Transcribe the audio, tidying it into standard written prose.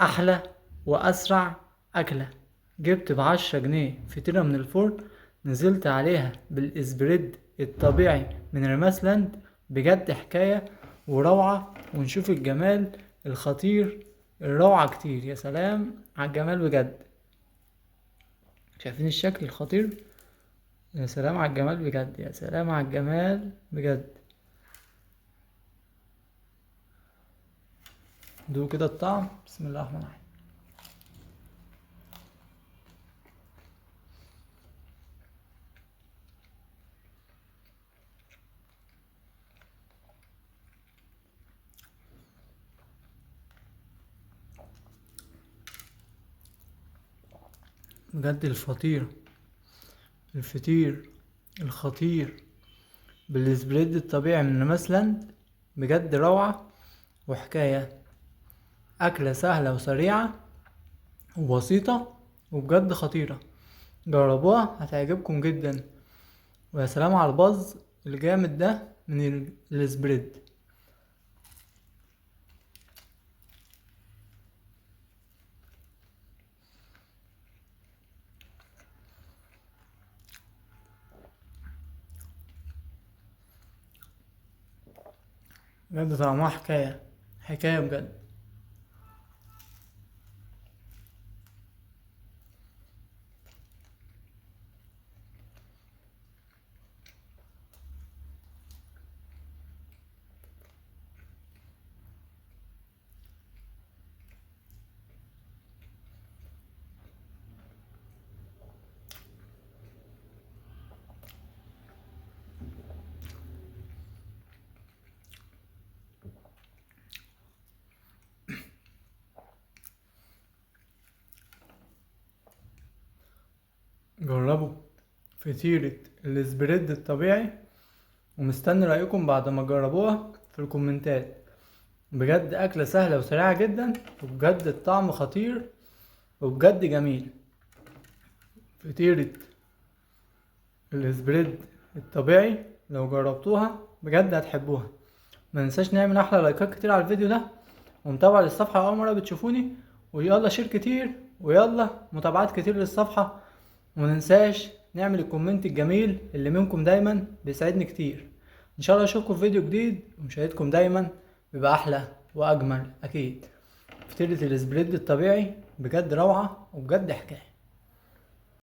احلى واسرع اكلة. جبت ب10 جنيه فطيرة من الفرن، نزلت عليها بالاسبريد الطبيعي من ريماسلاند. بجد حكاية وروعة. ونشوف الجمال الخطير، الروعة كتير. يا سلام على الجمال بجد. شايفين الشكل الخطير؟ يا سلام على الجمال بجد، يا سلام على الجمال بجد. دوق كده الطعم. بسم الله الرحمن الرحيم. بجد الفطير الخطير بالسبريد الطبيعي من ريماسلاند بجد روعة وحكاية. أكلة سهلة وسريعة وبسيطة وبجد خطيرة. جربوها هتعجبكم جدا. ويا سلام على الباز الجامد ده من السبريد. بجد طعمها حكاية بجد. جربوا فطيرة السبريد الطبيعي، ومستني رأيكم بعد ما تجربوها في الكومنتات. بجد أكلة سهلة وسريعة جدا، وبجد الطعم خطير وبجد جميل. فطيرة السبريد الطبيعي لو جربتوها بجد هتحبوها. ما ننساش نعمل احلى لايكات كتير على الفيديو ده، ومتابعة للصفحة اول مرة بتشوفوني، ويلا شير كتير، ويلا متابعات كتير للصفحة. وما ننساش نعمل الكومنت الجميل اللي منكم دايما بيساعدني كتير. ان شاء الله اشوفكم في فيديو جديد، ومشاهدكم دايما بيبقى احلى واجمل اكيد. فطيرة السبريد الطبيعي بجد روعة وبجد حكاية.